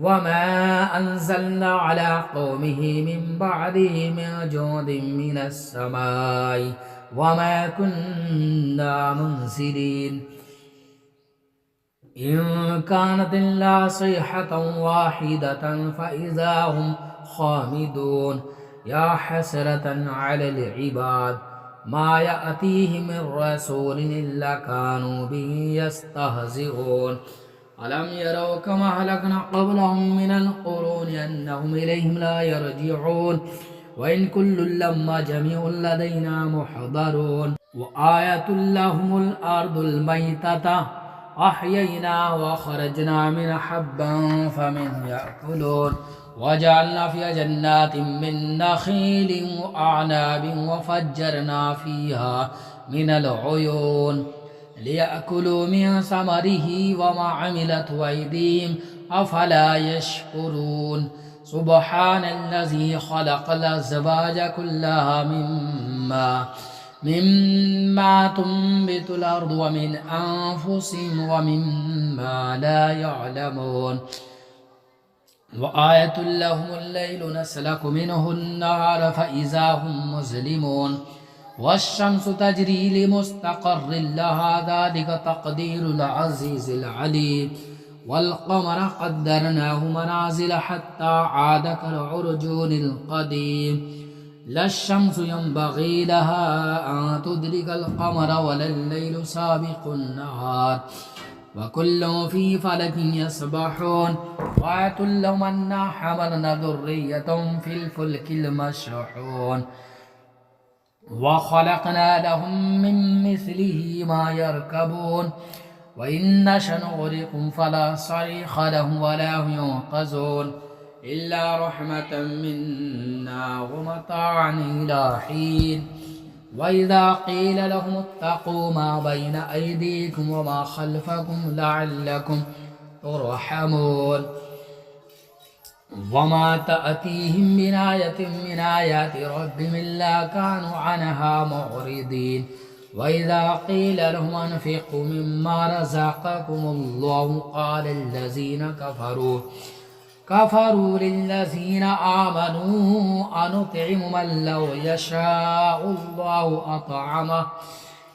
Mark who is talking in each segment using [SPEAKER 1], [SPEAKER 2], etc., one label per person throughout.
[SPEAKER 1] وما أنزلنا على قومه من بعده من جند من السماء وما كنا منزلين إن كانت إلا صيحة واحدة فإذا هم خامدون يا حسرة على العباد ما يأتيهم من رسول إلا كانوا به يستهزئون ألم يروا كما أهلكنا قبلهم من القرون أنهم إليهم لا يرجعون وإن كل لما جميع لدينا محضرون وآية لهم الأرض الميتة أحيينا وخرجنا من حبا فمن يأكلون وجعلنا فيها جنات من نخيل وأعناب وفجرنا فيها من العيون ليأكلوا من ثمره وما عملت أيديهم أفلا يشكرون سبحان الذي خلق الأزواج كلها مما تنبت الأرض ومن أنفسهم ومما لا يعلمون وآية لهم الليل نسلك منه النهار فإذا هم مظلمون والشمس تجري لمستقر لها ذلك تقدير العزيز العليم والقمر قدرناه منازل حتى عاد كالعرجون القديم لا الشمس ينبغي لها أن تدرك القمر ولا الليل سابق النهار وكل في فلك يسبحون وآية لهم أنا حملنا ذرية في الفلك المشحون وخلقنا لهم من مثله ما يركبون وإن نشأ نغرقهم فلا صريخ لهم ولا هم ينقذون إلا رحمة منا ومتاعا إلى حين وإذا قيل لهم اتقوا ما بين أيديكم وما خلفكم لعلكم ترحمون وما تأتيهم من آية من آيات ربهم إلا كانوا عنها معرضين وإذا قيل لهم أنفقوا مما رزقكم الله قال الذين كفروا للذين آمنوا أنطعم من لو يشاء الله أطعمه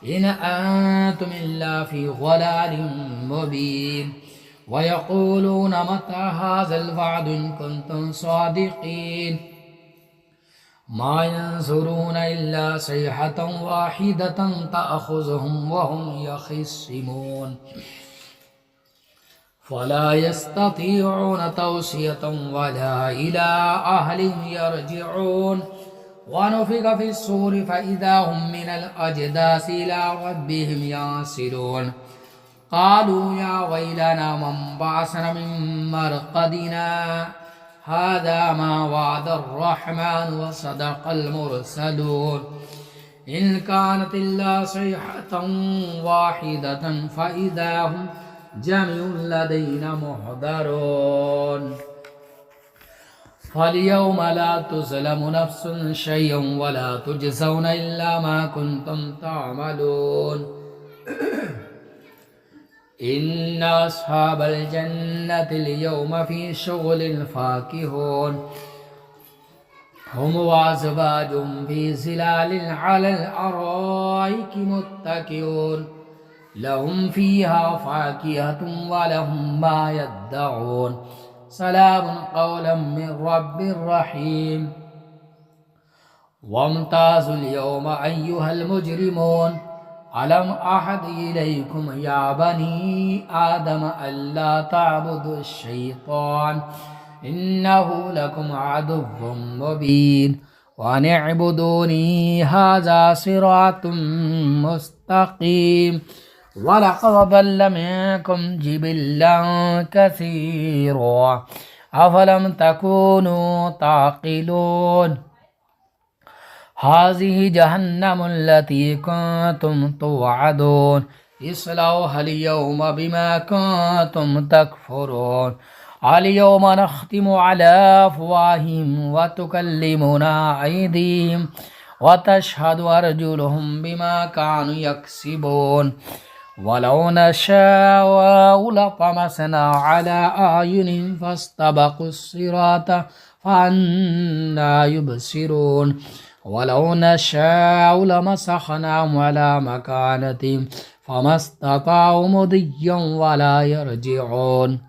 [SPEAKER 1] إن أنتم إلا في ضلال مبين ويقولون متى هذا الوعد إن كنتم صادقين ما ينظرون إلا صيحة واحدة تأخذهم وهم يخصمون فلا يستطيعون توصية ولا إلى أهلهم يرجعون ونفخ في الصور فإذا هم من الأجداث إلى ربهم ينسلون قالوا يا ويلنا من بعثنا من مرقدنا هذا ما وعد الرحمن وصدق المرسلون إن كانت إلا صيحة واحدة فإذا هم جميع لدينا محضرون فاليوم لا تظلم نفس شيئا ولا تجزون إلا ما كنتم تعملون إن أصحاب الجنة اليوم في شغل فاكهون هم وأزواجهم في ظلال على الأرائك متكئون لهم فيها فاكهة ولهم ما يدعون سلام قولا من رب رحيم وامتازوا اليوم أيها المجرمون ألم أحد إليكم يا بني آدم ألا تعبدوا الشيطان إنه لكم عدو مبين وأن اعبدوني هذا صراط مستقيم ولقد ضل منكم جبلا كثيرا أفلم تكونوا تعقلون هذه جهنم التي كنتم توعدون اصلوها اليوم بما كنتم تكفرون اليوم نختم على أفواههم وتكلمنا أيديهم وتشهد أرجلهم بما كانوا يكسبون ولو نشاء لطمسنا على أعينهم فاستبقوا الصراط فأنى يبصرون ولو نشاء لمسخناهم على مكانتهم فما استطاعوا مضيا ولا يرجعون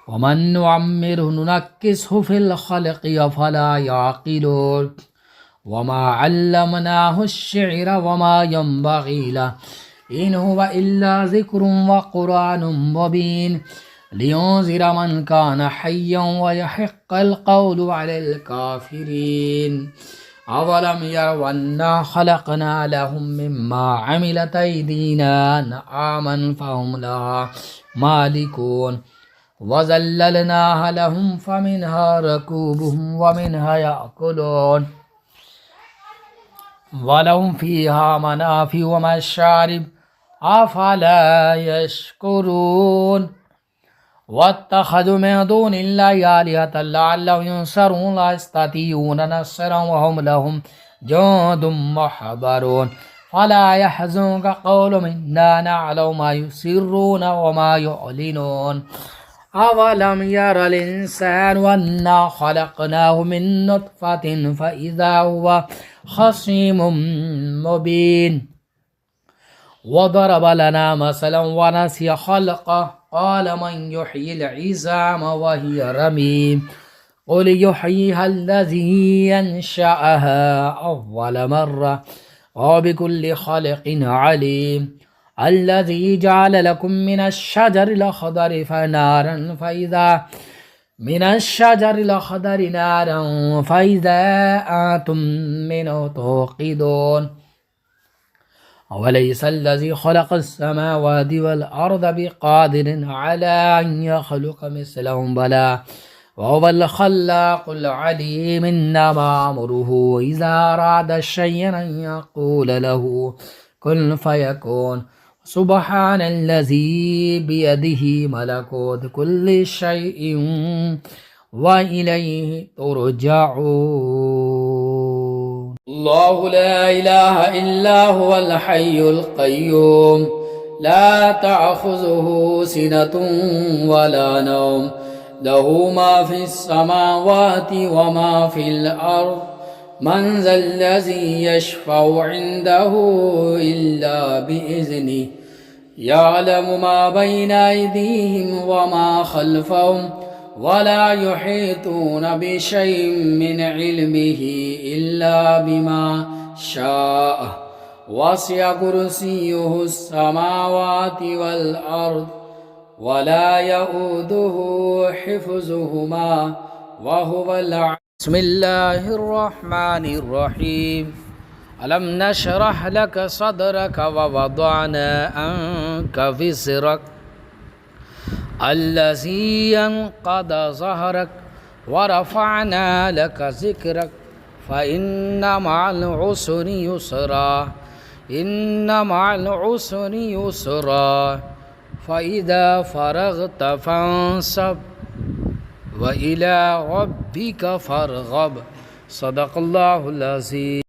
[SPEAKER 1] ومن نعمره ننكسه في الخلق أفلا يعقلون وما علمناه الشعر وما ينبغي له إن هو إلا ذكر وقرآن مبين لينذر من كان حيا ويحق القول على الكافرين أولم يروا أنا خلقنا لهم مما عملت أيدينا أنعاما فهم لها مالكون وذللناها لهم فمنها ركوبهم ومنها يأكلون ولهم فيها منافع ومشارب أفلا يشكرون واتخذوا من دون الله آلهة لعلهم ينصرون لا يستطيعون نصرا وهم لهم جند محضرون فلا يحزنك قولهم إنا نعلم ما يسرون وما يعلنون أولم ير الإنسان أنا خلقناه من نطفة فإذا هو خصيم مبين وضرب لنا مثلا ونسي خلقه قال من يحيي العظام وهي رميم قل يحييها الذي ينشأها أول مرة وبكل خلق عليم الذي جعل لكم من الشجر الأخضر نارا فإذا أنتم منه توقدون وليس الذي خلق السماوات والأرض بقادر على أن يخلق مثلهم بلى وهو الخلاق العليم إنما أمره إذا أراد شيئا أن يقول له كن فيكون سبحان الذي بيده ملكوت كل شيء وإليه ترجعون الله لا إله إلا هو الحي القيوم لا تأخذه سنة ولا نوم له ما في السماوات وما في الأرض من ذا الذي يشفع عنده إلا بإذنه يعلم ما بين أيديهم وما خلفهم ولا يحيطون بشيء من علمه إلا بما شاء وسع كرسيه السماوات والأرض ولا يؤوده حفظهما وهو بسم الله الرحمن الرحيم ألم نشرح لك صدرك ووضعنا عنك وزرك الذي أنقض ظهرك ورفعنا لك ذكرك فإن مع العسر يسرا إن مع العسر يسرا فإذا فرغت فانصب وإلى ربك فارغب صدق الله العظيم.